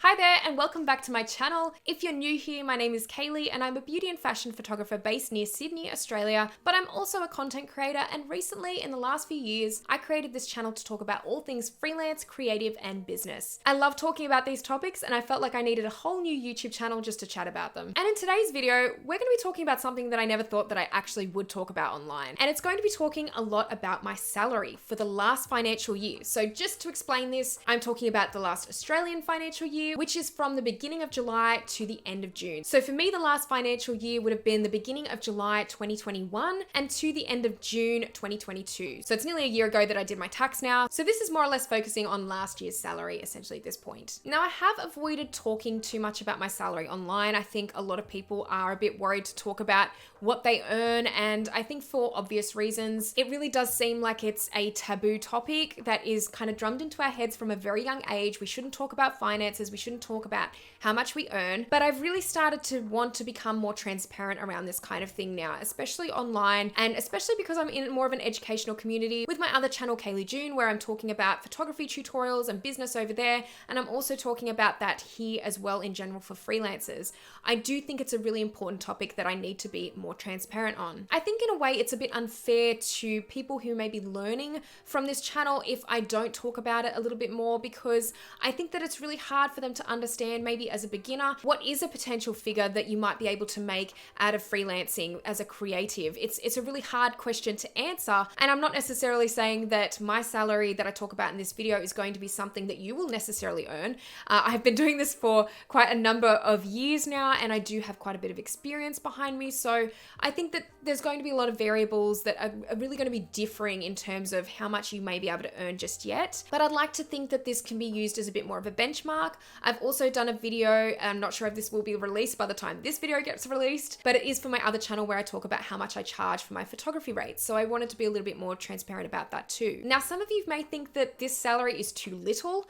Hi there and welcome back to my channel. If you're new here, my name is Kaylee and I'm a beauty and fashion photographer based near Sydney, Australia, but I'm also a content creator, and recently in the last few years, I created this channel to talk about all things freelance, creative and business. I love talking about these topics and I felt like I needed a whole new YouTube channel just to chat about them. And in today's video, we're going to be talking about something that I never thought that I actually would talk about online. And it's going to be talking a lot about my salary for the last financial year. So just to explain this, I'm talking about the last Australian financial year, which is from the beginning of July to the end of June. So for me, the last financial year would have been the beginning of July 2021 and to the end of June 2022. So it's nearly a year ago that I did my tax now. So this is more or less focusing on last year's salary essentially at this point. Now, I have avoided talking too much about my salary online. I think a lot of people are a bit worried to talk about what they earn, and I think for obvious reasons. It really does seem like it's a taboo topic that is kind of drummed into our heads from a very young age. We shouldn't talk about finances, we shouldn't talk about how much we earn, but I've really started to want to become more transparent around this kind of thing now, especially online, and especially because I'm in more of an educational community with my other channel, Kaylee June, where I'm talking about photography tutorials and business over there, and I'm also talking about that here as well in general for freelancers. I do think it's a really important topic that I need to be more transparent on. I think in a way it's a bit unfair to people who may be learning from this channel if I don't talk about it a little bit more, because I think that it's really hard for them to understand, maybe as a beginner, what is a potential figure that you might be able to make out of freelancing as a creative. It's a really hard question to answer, and I'm not necessarily saying that my salary that I talk about in this video is going to be something that you will necessarily earn. I've been doing this for quite a number of years now, and I do have quite a bit of experience behind me, so I think that there's going to be a lot of variables that are really going to be differing in terms of how much you may be able to earn just yet. But I'd like to think that this can be used as a bit more of a benchmark. I've also done a video, I'm not sure if this will be released by the time this video gets released, but it is for my other channel where I talk about how much I charge for my photography rates. So I wanted to be a little bit more transparent about that too. Now, some of you may think that this salary is too little.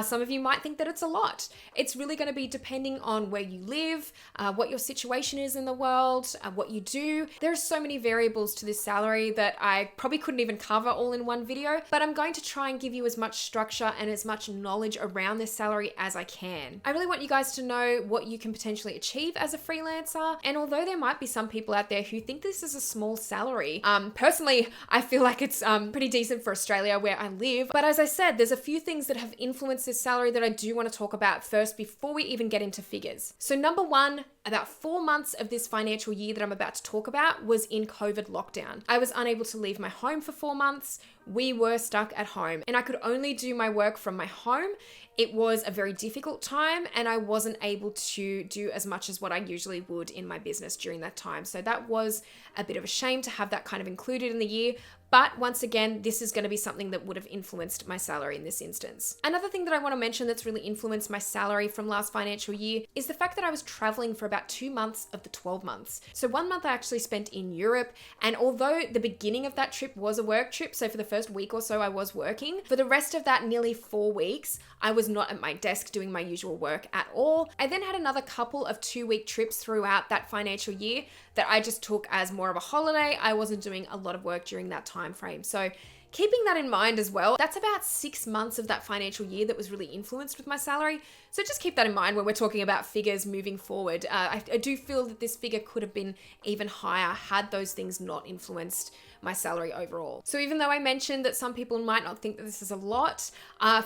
Some of you might think that it's a lot. It's really going to be depending on where you live, what your situation is in the world, what you do. There are so many variables to this salary that I probably couldn't even cover all in one video, but I'm going to try and give you as much structure and as much knowledge around this salary as I can. I really want you guys to know what you can potentially achieve as a freelancer, and although there might be some people out there who think this is a small salary, personally, I feel like it's pretty decent for Australia where I live. But as I said, there's a few things that have influenced this salary that I do want to talk about first before we even get into figures. So number one, about 4 months of this financial year that I'm about to talk about was in COVID lockdown. I was unable to leave my home for 4 months. We were stuck at home and I could only do my work from my home. It was a very difficult time and I wasn't able to do as much as what I usually would in my business during that time. So that was a bit of a shame to have that kind of included in the year. But once again, this is going to be something that would have influenced my salary in this instance. Another thing that I want to mention that's really influenced my salary from last financial year is the fact that I was traveling for about 2 months of the 12 months. So 1 month I actually spent in Europe, and although the beginning of that trip was a work trip, so for the first week or so I was working, for the rest of that nearly 4 weeks, I was not at my desk doing my usual work at all. I then had another couple of 2-week trips throughout that financial year that I just took as more of a holiday. I wasn't doing a lot of work during that time frame. So keeping that in mind as well, that's about 6 months of that financial year that was really influenced with my salary. So just keep that in mind when we're talking about figures moving forward. I do feel that this figure could have been even higher had those things not influenced my salary overall. So even though I mentioned that some people might not think that this is a lot,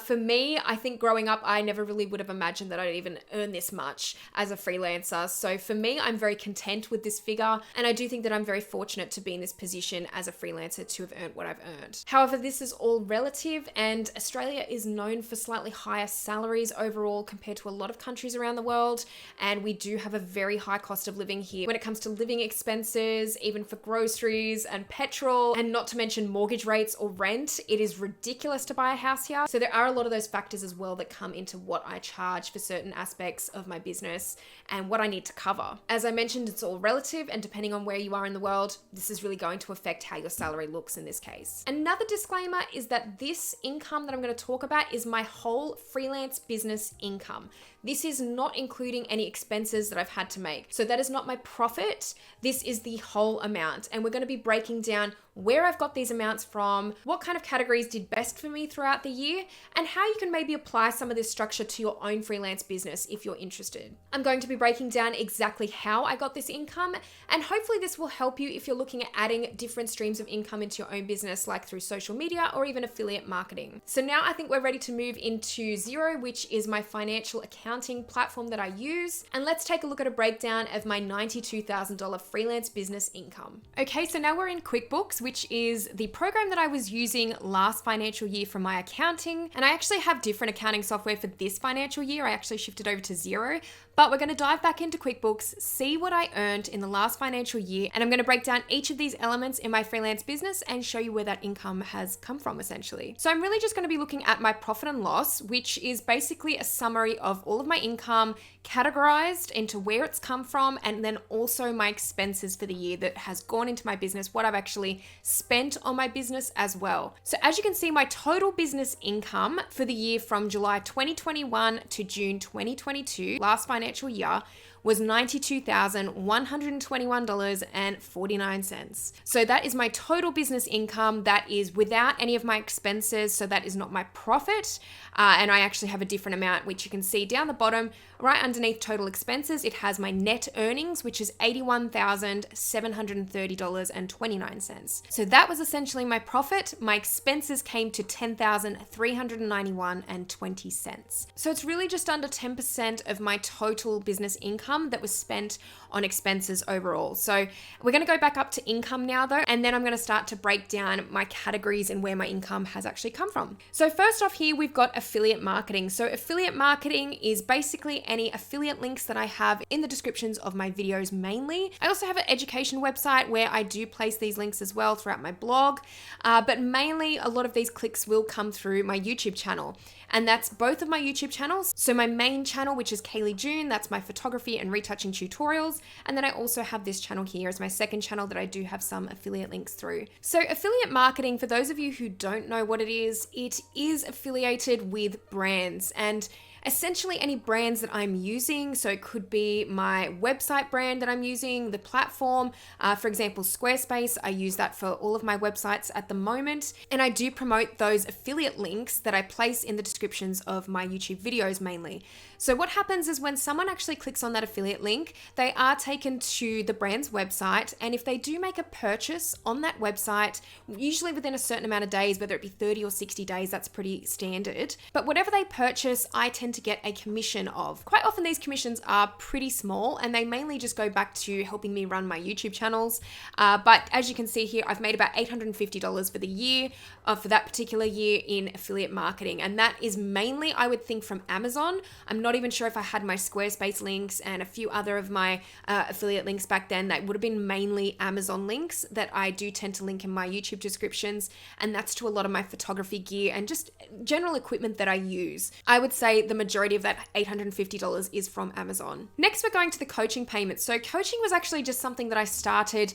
for me, I think growing up, I never really would have imagined that I'd even earn this much as a freelancer. So for me, I'm very content with this figure, and I do think that I'm very fortunate to be in this position as a freelancer to have earned what I've earned. However, this is all relative, and Australia is known for slightly higher salaries overall compared to a lot of countries around the world, and we do have a very high cost of living here when it comes to living expenses, even for groceries and petrol, and not to mention mortgage rates or rent. It is ridiculous to buy a house here. So there are a lot of those factors as well that come into what I charge for certain aspects of my business and what I need to cover. As I mentioned, it's all relative, and depending on where you are in the world, this is really going to affect how your salary looks in this case. Another disclaimer is that this income that I'm going to talk about is my whole freelance business income. This is not including any expenses that I've had to make. So that is not my profit. This is the whole amount. And we're going to be breaking down where I've got these amounts from, what kind of categories did best for me throughout the year, and how you can maybe apply some of this structure to your own freelance business if you're interested. I'm going to be breaking down exactly how I got this income, and hopefully this will help you if you're looking at adding different streams of income into your own business, like through social media or even affiliate marketing. So now I think we're ready to move into Xero, which is my financial accounting platform that I use. And let's take a look at a breakdown of my $92,000 freelance business income. Okay, so now we're in QuickBooks, which is the program that I was using last financial year for my accounting. And I actually have different accounting software for this financial year. I actually shifted over to Xero. But we're going to dive back into QuickBooks, see what I earned in the last financial year, and I'm going to break down each of these elements in my freelance business and show you where that income has come from, essentially. So I'm really just going to be looking at my profit and loss, which is basically a summary of all of my income categorized into where it's come from, and then also my expenses for the year that has gone into my business, what I've actually spent on my business as well. So as you can see, my total business income for the year from July 2021 to June 2022, last financial year, was $92,121.49. So that is my total business income. That is without any of my expenses. So that is not my profit. And I actually have a different amount, which you can see down the bottom, right underneath total expenses. It has my net earnings, which is $81,730.29. So that was essentially my profit. My expenses came to $10,391.20. So it's really just under 10% of my total business income that was spent on expenses overall. So we're going to go back up to income now though, and then I'm going to start to break down my categories and where my income has actually come from. So first off here, we've got affiliate marketing. So affiliate marketing is basically any affiliate links that I have in the descriptions of my videos mainly. I also have an education website where I do place these links as well throughout my blog, but mainly a lot of these clicks will come through my YouTube channel. And that's both of my YouTube channels. So my main channel, which is Kaylee June, that's my photography and retouching tutorials. And then I also have this channel here as my second channel that I do have some affiliate links through. So affiliate marketing, for those of you who don't know what it is affiliated with brands, and essentially any brands that I'm using. So it could be my website brand that I'm using, the platform, for example, Squarespace. I use that for all of my websites at the moment. And I do promote those affiliate links that I place in the descriptions of my YouTube videos mainly. So what happens is when someone actually clicks on that affiliate link, they are taken to the brand's website. And if they do make a purchase on that website, usually within a certain amount of days, whether it be 30 or 60 days, that's pretty standard. But whatever they purchase, I tend to get a commission of. Quite often these commissions are pretty small and they mainly just go back to helping me run my YouTube channels. But as you can see here, I've made about $850 for the year, for that particular year in affiliate marketing. And that is mainly, I would think, from Amazon. I'm not even sure if I had my Squarespace links and a few other of my affiliate links back then. That would have been mainly Amazon links that I do tend to link in my YouTube descriptions. And that's to a lot of my photography gear and just general equipment that I use. I would say the majority of that $850 is from Amazon. Next, we're going to the coaching payments. So coaching was actually just something that I started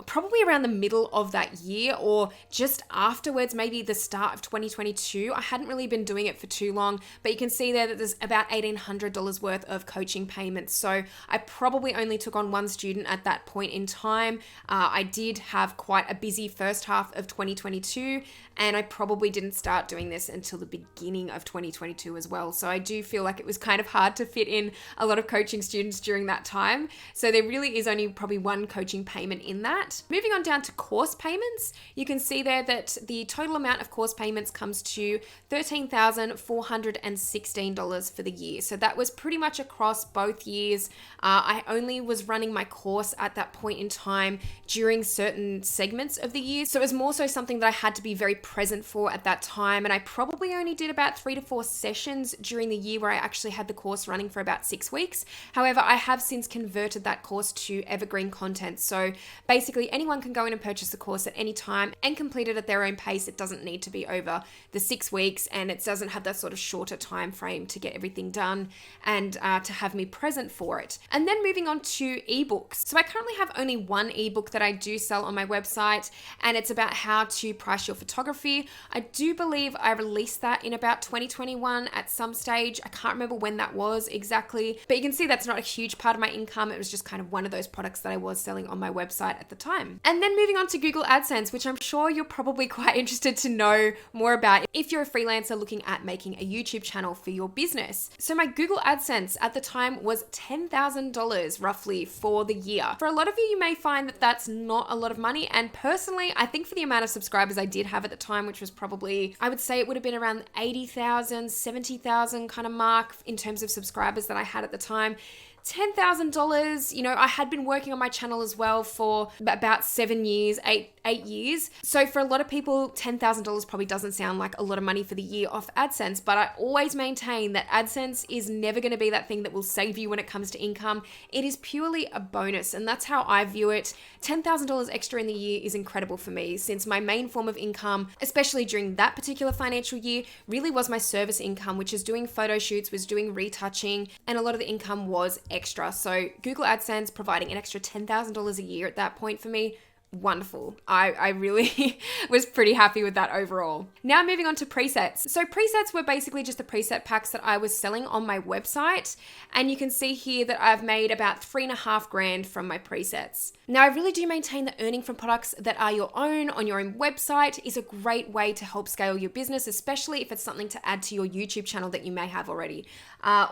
probably around the middle of that year or just afterwards, maybe the start of 2022. I hadn't really been doing it for too long, but you can see there that there's about $1,800 worth of coaching payments. So I probably only took on one student at that point in time. I did have quite a busy first half of 2022, and I probably didn't start doing this until the beginning of 2022 as well. So I do feel like it was kind of hard to fit in a lot of coaching students during that time. So there really is only probably one coaching payment in that. Moving on down to course payments, you can see there that the total amount of course payments comes to $13,416 for the year. So that was pretty much across both years. I only was running my course at that point in time during certain segments of the year. So it was more so something that I had to be very present for at that time. And I probably only did about 3 to 4 sessions during the year where I actually had the course running for about 6 weeks. However, I have since converted that course to evergreen content. So basically anyone can go in and purchase the course at any time and complete it at their own pace. It doesn't need to be over the 6 weeks, and it doesn't have that sort of shorter time frame to get everything done and to have me present for it. And then moving on to ebooks. So I currently have only one ebook that I do sell on my website, and it's about how to price your photography. I do believe I released that in about 2021 at some stage. I can't remember when that was exactly, but you can see that's not a huge part of my income. It was just kind of one of those products that I was selling on my website at the time. time. And then moving on to Google AdSense, which I'm sure you're probably quite interested to know more about if you're a freelancer looking at making a YouTube channel for your business. So my Google AdSense at the time was $10,000 roughly for the year. For a lot of you may find that that's not a lot of money. And personally, I think for the amount of subscribers I did have at the time, which was probably, I would say it would have been around 80,000, 70,000 kind of mark in terms of subscribers that I had at the time. $10,000, I had been working on my channel as well for about 7 years, eight years. So for a lot of people, $10,000 probably doesn't sound like a lot of money for the year off AdSense, but I always maintain that AdSense is never going to be that thing that will save you when it comes to income. It is purely a bonus, and that's how I view it. $10,000 extra in the year is incredible for me, since my main form of income, especially during that particular financial year, really was my service income, which is doing photo shoots, was doing retouching, and a lot of the income was extra. So Google AdSense providing an extra $10,000 a year at that point for me, wonderful. I really was pretty happy with that overall. Now moving on to presets. So presets were basically just the preset packs that I was selling on my website. And you can see here that I've made about $3,500 from my presets. Now I really do maintain that earning from products that are your own on your own website is a great way to help scale your business, especially if it's something to add to your YouTube channel that you may have already,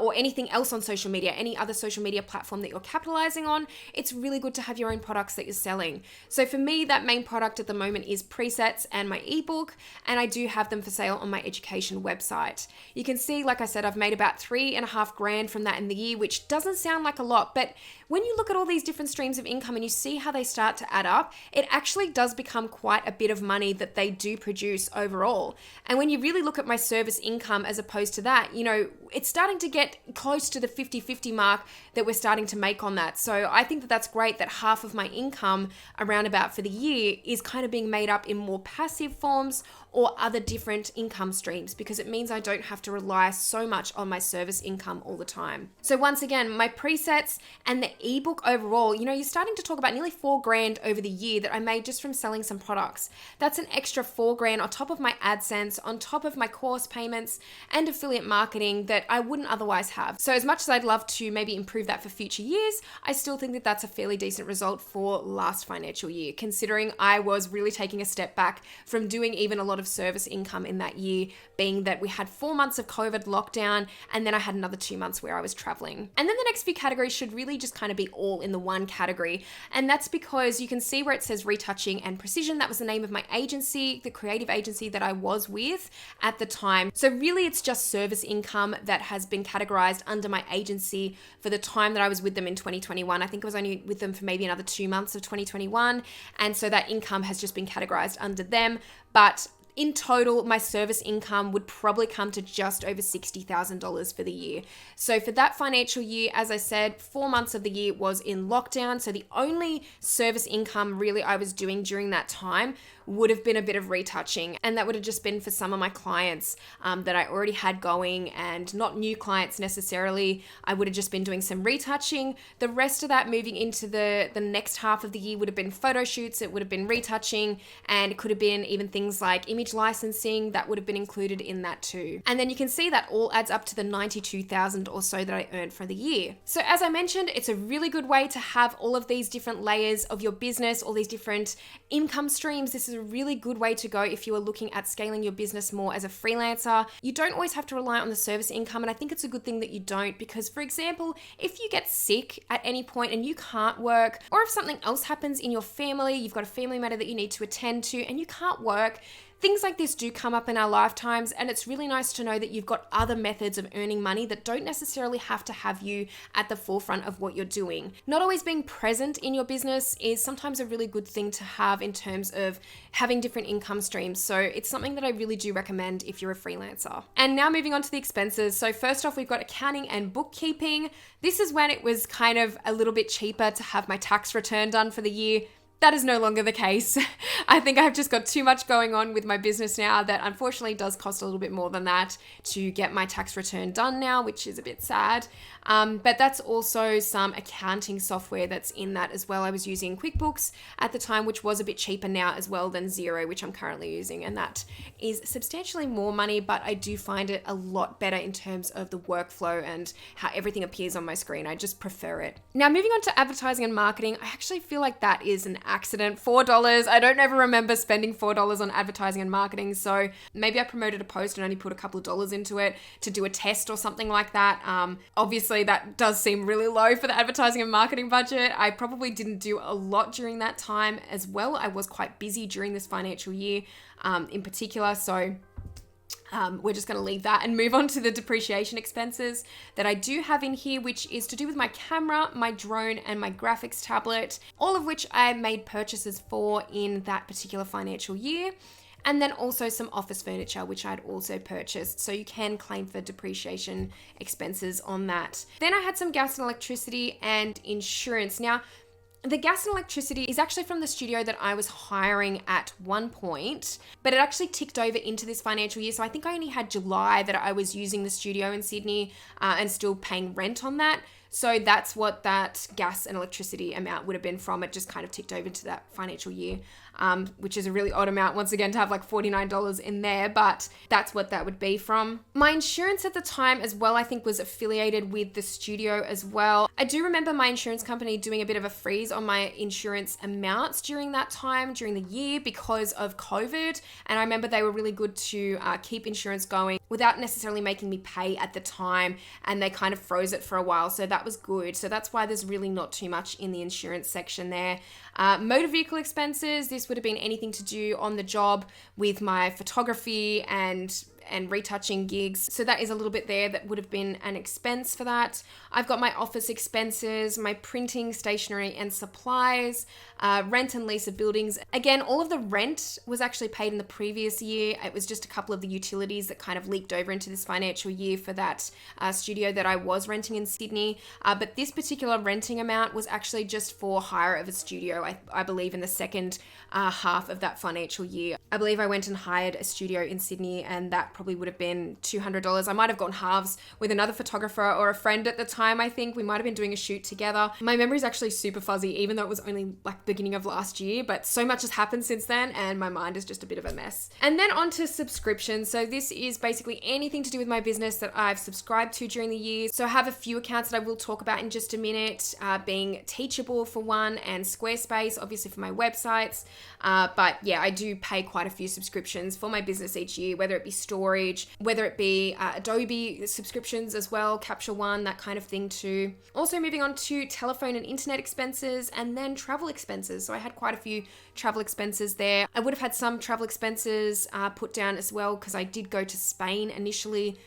or anything else on social media, any other social media platform that you're capitalizing on. It's really good to have your own products that you're selling. So for me, that main product at the moment is presets and my ebook, and I do have them for sale on my education website. You can see, like I said, I've made about $3,500 from that in the year, which doesn't sound like a lot, but when you look at all these different streams of income and you see how they start to add up, it actually does become quite a bit of money that they do produce overall. And when you really look at my service income as opposed to that, it's starting to get close to the 50-50 mark that we're starting to make on that. So I think that that's great that half of my income around about for the year is kind of being made up in more passive forms or other different income streams, because it means I don't have to rely so much on my service income all the time. So once again, my presets and the ebook overall, you're starting to talk about nearly $4,000 over the year that I made just from selling some products. That's an extra $4,000 on top of my AdSense, on top of my course payments and affiliate marketing that I wouldn't otherwise have. So as much as I'd love to maybe improve that for future years, I still think that that's a fairly decent result for last financial year, considering I was really taking a step back from doing even a lot of service income in that year, being that we had 4 months of COVID lockdown and then I had another 2 months where I was traveling. And then the next few categories should really just kind of be all in the one category. And that's because you can see where it says retouching and precision. That was the name of my agency, the creative agency that I was with at the time. So really it's just service income that has been categorized under my agency for the time that I was with them in 2021. I think I was only with them for maybe another 2 months of 2021. And so that income has just been categorized under them. But in total, my service income would probably come to just over $60,000 for the year. So for that financial year, as I said, 4 months of the year was in lockdown. So the only service income really I was doing during that time would have been a bit of retouching. And that would have just been for some of my clients that I already had going, and not new clients necessarily. I would have just been doing some retouching. The rest of that moving into the next half of the year would have been photo shoots. It would have been retouching, and it could have been even things like image licensing that would have been included in that too. And then you can see that all adds up to the $92,000 or so that I earned for the year. So as I mentioned, it's a really good way to have all of these different layers of your business, all these different income streams. This is a really good way to go if you are looking at scaling your business more as a freelancer. You don't always have to rely on the service income, and I think it's a good thing that you don't, because for example, if you get sick at any point and you can't work, or if something else happens in your family, you've got a family matter that you need to attend to and you can't work, things like this do come up in our lifetimes, and it's really nice to know that you've got other methods of earning money that don't necessarily have to have you at the forefront of what you're doing. Not always being present in your business is sometimes a really good thing to have in terms of having different income streams. So it's something that I really do recommend if you're a freelancer. And now moving on to the expenses. So first off, we've got accounting and bookkeeping. This is when it was kind of a little bit cheaper to have my tax return done for the year. That is no longer the case. I think I've just got too much going on with my business now that unfortunately does cost a little bit more than that to get my tax return done now, which is a bit sad. But that's also some accounting software that's in that as well. I was using QuickBooks at the time, which was a bit cheaper now as well than Xero, which I'm currently using. And that is substantially more money, but I do find it a lot better in terms of the workflow and how everything appears on my screen. I just prefer it. Now, moving on to advertising and marketing, I actually feel like that is an accident. $4. I don't ever remember spending $4 on advertising and marketing. So maybe I promoted a post and only put a couple of dollars into it to do a test or something like that. Obviously that does seem really low for the advertising and marketing budget. I probably didn't do a lot during that time as well. I was quite busy during this financial year in particular. So we're just going to leave that and move on to the depreciation expenses that I do have in here, which is to do with my camera, my drone, and my graphics tablet, all of which I made purchases for in that particular financial year. And then also some office furniture, which I'd also purchased. So you can claim for depreciation expenses on that. Then I had some gas and electricity and insurance. Now, the gas and electricity is actually from the studio that I was hiring at one point, but it actually ticked over into this financial year. So I think I only had July that I was using the studio in Sydney and still paying rent on that. So that's what that gas and electricity amount would have been from. It just kind of ticked over into that financial year, which is a really odd amount, once again, to have like $49 in there, but that's what that would be from. My insurance at the time as well, I think, was affiliated with the studio as well. I do remember my insurance company doing a bit of a freeze on my insurance amounts during that time, during the year, because of COVID. And I remember they were really good to keep insurance going without necessarily making me pay at the time. And they kind of froze it for a while. So that was good. So that's why there's really not too much in the insurance section there. Motor vehicle expenses, this would have been anything to do on the job with my photography and retouching gigs. So that is a little bit there that would have been an expense for that. I've got my office expenses, my printing, stationery and supplies, rent and lease of buildings. Again, all of the rent was actually paid in the previous year. It was just a couple of the utilities that kind of leaked over into this financial year for that studio that I was renting in Sydney. But this particular renting amount was actually just for hire of a studio, I believe in the second half of that financial year. I believe I went and hired a studio in Sydney, and that probably would have been $200. I might have gone halves with another photographer or a friend at the time. I think we might have been doing a shoot together. My memory is actually super fuzzy, even though it was only like beginning of last year, but so much has happened since then and my mind is just a bit of a mess. And then on to subscriptions. So this is basically anything to do with my business that I've subscribed to during the year. So I have a few accounts that I will talk about in just a minute, being Teachable for one, and Squarespace, obviously for my websites. But yeah, I do pay quite a few subscriptions for my business each year, whether it be storage, whether it be Adobe subscriptions as well, Capture One, that kind of thing too. Also moving on to telephone and internet expenses, and then travel expenses. So I had quite a few travel expenses there. I would have had some travel expenses put down as well, because I did go to Spain initially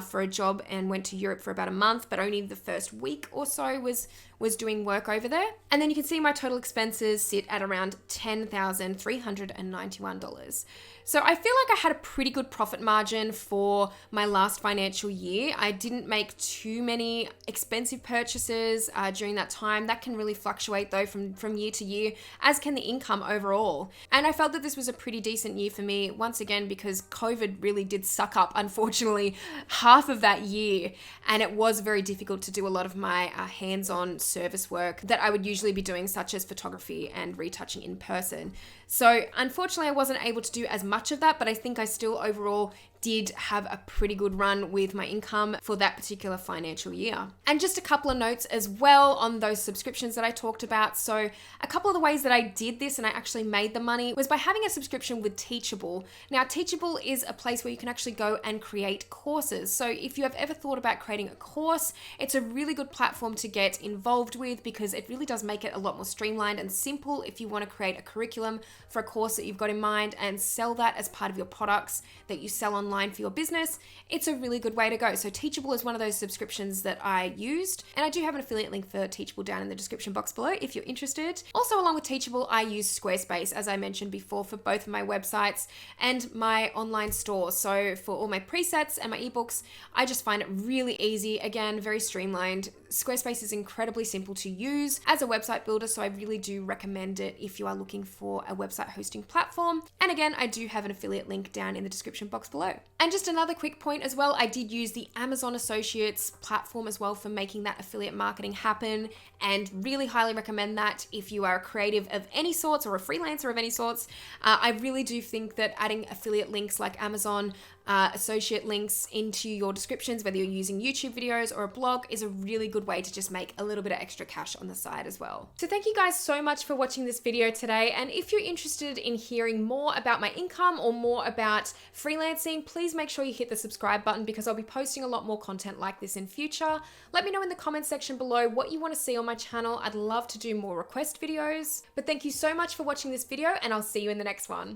for a job and went to Europe for about a month, but only the first week or so was doing work over there. And then you can see my total expenses sit at around $10,391. So I feel like I had a pretty good profit margin for my last financial year. I didn't make too many expensive purchases during that time. That can really fluctuate though from year to year, as can the income overall. And I felt that this was a pretty decent year for me, once again, because COVID really did suck up, unfortunately, half of that year. And it was very difficult to do a lot of my hands-on service work that I would usually be doing, such as photography and retouching in person. So unfortunately, I wasn't able to do as much of that, but I think I still overall did have a pretty good run with my income for that particular financial year. And just a couple of notes as well on those subscriptions that I talked about. So a couple of the ways that I did this and I actually made the money was by having a subscription with Teachable. Now, Teachable is a place where you can actually go and create courses. So if you have ever thought about creating a course, it's a really good platform to get involved with, because it really does make it a lot more streamlined and simple if you want to create a curriculum for a course that you've got in mind and sell that as part of your products that you sell online for your business. It's a really good way to go. So Teachable is one of those subscriptions that I used, and I do have an affiliate link for Teachable down in the description box below if you're interested. Also, along with Teachable, I use Squarespace, as I mentioned before, for both of my websites and my online store. So for all my presets and my ebooks, I just find it really easy. Again, very streamlined. Squarespace is incredibly simple to use as a website builder, so I really do recommend it if you are looking for a website hosting platform. And again, I do have an affiliate link down in the description box below. And just another quick point as well, I did use the Amazon Associates platform as well for making that affiliate marketing happen, and really highly recommend that if you are a creative of any sorts or a freelancer of any sorts. I really do think that adding affiliate links like Amazon associate links into your descriptions, whether you're using YouTube videos or a blog, is a really good way to just make a little bit of extra cash on the side as well. So thank you guys so much for watching this video today. And if you're interested in hearing more about my income or more about freelancing, please make sure you hit the subscribe button because I'll be posting a lot more content like this in future. Let me know in the comments section below what you want to see on my channel. I'd love to do more request videos. But thank you so much for watching this video, and I'll see you in the next one.